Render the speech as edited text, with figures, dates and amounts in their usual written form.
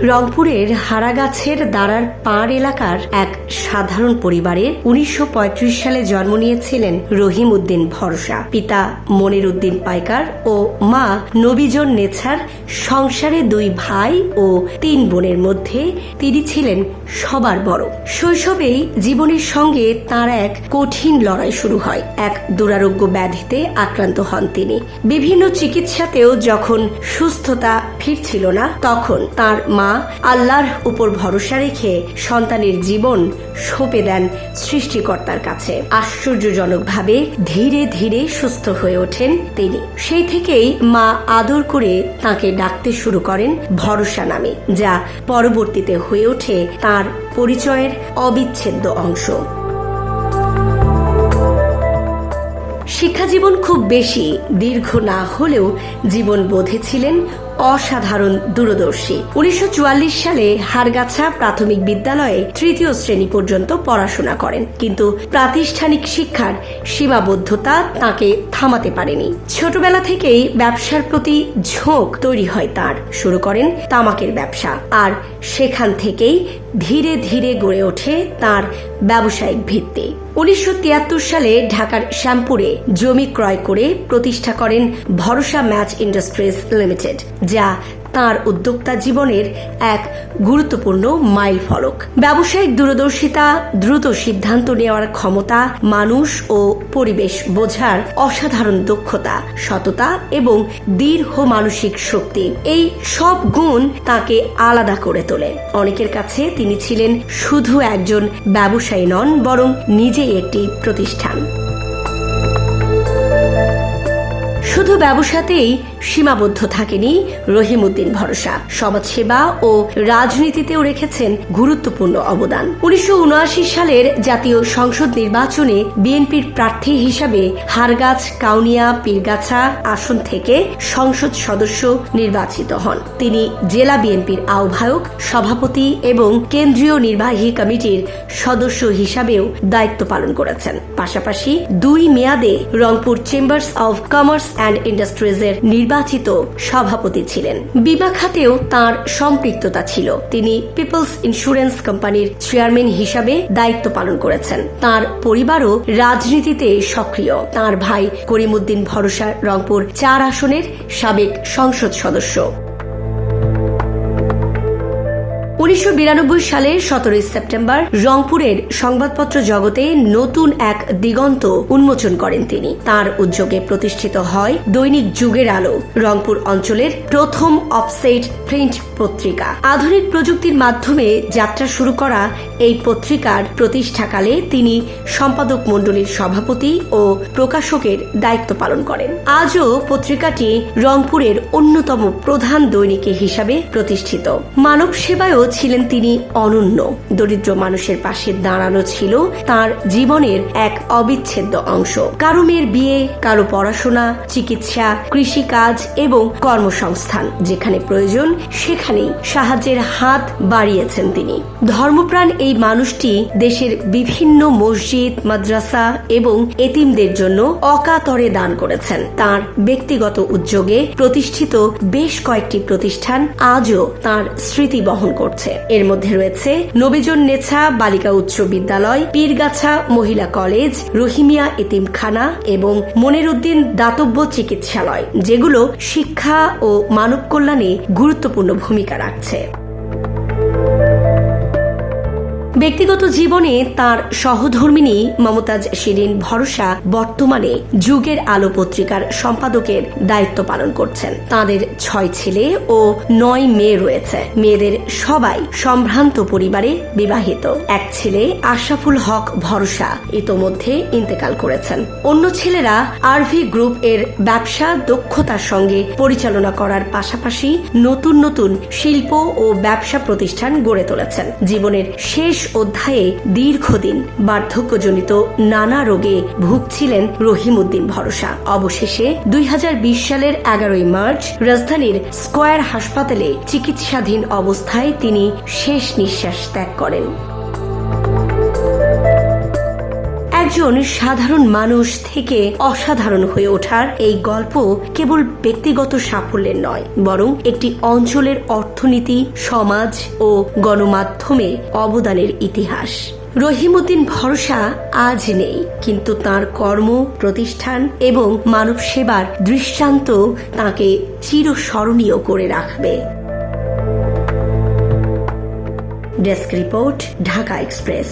রংপুরের হারাগাছের দাঁড়ার পাড় এলাকার এক সাধারণ পরিবারের ১৯৩৫ সালে জন্ম নিয়েছিলেন রহিম উদ্দিন ভরসা। পিতা মনির উদ্দিন পাইকার ও মা নবীজন নেছার। সংসারে ২ ভাই ও ৩ বোনের মধ্যে তিনি ছিলেন সবার বড়। শৈশবেই জীবনের সঙ্গে তাঁর এক কঠিন লড়াই শুরু হয়। এক দুরারোগ্য ব্যাধিতে আক্রান্ত হন তিনি। বিভিন্ন চিকিৎসাতেও যখন সুস্থতা ফিরছিল না, তখন তার মা আল্লাহর উপর ভরসা রেখে সন্তানের জীবন সঁপে দেন সৃষ্টিকর্তার কাছে। আশ্চর্যজনকভাবে ধীরে ধীরে সুস্থ হয়ে ওঠেন তিনি। সেই থেকেই মা আদর করে তাকে ডাকতে শুরু করেন ভরসা নামে, যা পরবর্তীতে হয়ে ওঠে তার পরিচয়ের অবিচ্ছেদ্য অংশ। শিক্ষাজীবন খুব বেশি দীর্ঘ না হলেও জীবনবোধে ছিলেন অসাধারণ দূরদর্শী। ১৯৪৪ সালে হারগাছা প্রাথমিক বিদ্যালয়ে ৩য় শ্রেণী পর্যন্ত পড়াশোনা করেন, কিন্তু প্রাতিষ্ঠানিক শিক্ষার সীমাবদ্ধতা তাকে থামাতে পারেনি। ছোটবেলা থেকেই ব্যবসার প্রতি ঝোঁক তৈরি হয় তার। শুরু করেন তামাকের ব্যবসা, আর সেখান থেকেই ধীরে ধীরে গড়ে ওঠে তার ব্যবসায়িক ভিত্তি। ১৯৭৩ সালে ঢাকার শ্যামপুরে জমি ক্রয় করে প্রতিষ্ঠা করেন ভরসা ম্যাচ ইন্ডাস্ট্রিজ লিমিটেড, যা তার উদ্যোক্তা জীবনের এক গুরুত্বপূর্ণ মাইল ফলক। ব্যবসায়িক দূরদর্শিতা, দ্রুত সিদ্ধান্ত নেওয়ার ক্ষমতা, মানুষ ও পরিবেশ বোঝার অসাধারণ দক্ষতা, সততা এবং দৃঢ় মানসিক শক্তি, এই সব গুণ তাকে আলাদা করে তোলে। অনেকের কাছে তিনি ছিলেন শুধু একজন ব্যবসায়ী নন, বরং নিজেই একটি প্রতিষ্ঠান। শুধু ব্যবসাতেই সীমাবদ্ধ থাকেনি রহিম উদ্দিন ভরসা, সমাজসেবা ও রাজনীতিতেও রেখেছেন গুরুত্বপূর্ণ অবদান। ১৯৭৯ সালের জাতীয় সংসদ নির্বাচনে বিএনপির প্রার্থী হিসাবে হারগাছ, কাউনিয়া, পীরগাছা আসন থেকে সংসদ সদস্য নির্বাচিত হন। তিনি জেলা বিএনপির আহ্বায়ক, সভাপতি এবং কেন্দ্রীয় নির্বাহী কমিটির সদস্য হিসাবেও দায়িত্ব পালন করেছেন। পাশাপাশি ২ মেয়াদে Rangpur chambers of commerce and ইন্ডাস্ট্রিজের নির্বাচিত সভাপতি ছিলেন। বীমা খাতেও তাঁর সম্পৃক্ততা ছিল। তিনি পিপলস ইন্স্যুরেন্স কোম্পানির চেয়ারম্যান হিসাবে দায়িত্ব পালন করেছেন। তাঁর পরিবারও রাজনীতিতে সক্রিয়। তাঁর ভাই করিম উদ্দিন ভরসা রংপুর ৪ আসনের সাবেক সংসদ সদস্য। ১৯৯২ সালের ১৭ সেপ্টেম্বর রংপুরের সংবাদপত্র জগতে নতুন এক দিগন্ত উন্মোচন করেন তিনি। তার উদ্যোগে প্রতিষ্ঠিত হয় দৈনিক যুগের আলো, রংপুর অঞ্চলের প্রথম অফসেট প্রিন্ট পত্রিকা। আধুনিক প্রযুক্তির মাধ্যমে যাত্রা শুরু করা এই পত্রিকার প্রতিষ্ঠাকালে তিনি সম্পাদক মণ্ডলীর সভাপতি ও প্রকাশকের দায়িত্ব পালন করেন। আজও পত্রিকাটি রংপুরের অন্যতম প্রধান দৈনিকী হিসাবে প্রতিষ্ঠিত। মানব সেবায়ও ছিলেন তিনি অনন্য। দরিদ্র মানুষের পাশে দাঁড়ানো ছিল তার জীবনের এক অবিচ্ছেদ্য অংশ। কারো মেয়ের বিয়ে, কারো পড়াশোনা, চিকিৎসা, কৃষিকাজ এবং কর্মসংস্থান, যেখানে প্রয়োজন সেখানেই সাহায্যের হাত বাড়িয়েছেন তিনি। ধর্মপ্রাণ এই মানুষটি দেশের বিভিন্ন মসজিদ, মাদ্রাসা এবং এতিমদের জন্য অকাতরে দান করেছেন। তার ব্যক্তিগত উদ্যোগে প্রতিষ্ঠিত বেশ কয়েকটি প্রতিষ্ঠান আজও তার স্মৃতি বহন করছে। এর মধ্যে রয়েছে নবীজন নেছা বালিকা উচ্চ বিদ্যালয়, পীরগাছা মহিলা কলেজ, রহিমিয়া এতিমখানা এবং মনির উদ্দিন দাতব্য চিকিৎসালয়, যেগুলো শিক্ষা ও মানব কল্যাণে গুরুত্বপূর্ণ ভূমিকা রাখছে। ব্যক্তিগত জীবনে তার সহধর্মিণী মমতাজ শিরিন ভরসা বর্তমানে যুগের আলো পত্রিকার সম্পাদকের দায়িত্ব পালন করছেন। তাদের ৬ ছেলে ও ৯ মেয়ে রয়েছে। মেয়েদের সবাই সম্ভ্রান্ত পরিবারে বিবাহিত। এক ছেলে আশরাফুল হক ভরসা ইতোমধ্যে ইন্তেকাল করেছেন। অন্য ছেলেরা আরভি গ্রুপ এর ব্যবসা দক্ষতার সঙ্গে পরিচালনা করার পাশাপাশি নতুন নতুন শিল্প ও ব্যবসা প্রতিষ্ঠান গড়ে তুলেছেন। জীবনের শেষ অধ্যায়ে দীর্ঘদিন বার্ধক্যজনিত নানা রোগে ভুগছিলেন রহিম উদ্দিন ভরসা। অবশেষে ২০২০ সালের ১১ মার্চ রাজধানীর স্কয়ার হাসপাতালে চিকিৎসাধীন অবস্থায় তিনি শেষ নিঃশ্বাস ত্যাগ করেন। একজন সাধারণ মানুষ থেকে অসাধারণ হয়ে ওঠার এই গল্প কেবল ব্যক্তিগত সাফল্যের নয়, বরং একটি অঞ্চলের অর্থনীতি, সমাজ ও গণমাধ্যমে অবদানের ইতিহাস। রহিমউদ্দিন ভরসা আজ নেই, কিন্তু তার কর্ম, প্রতিষ্ঠান এবং মানব সেবার দৃষ্টান্ত তাকে চিরস্মরণীয় করে রাখবে। Desk report, Dhaka express.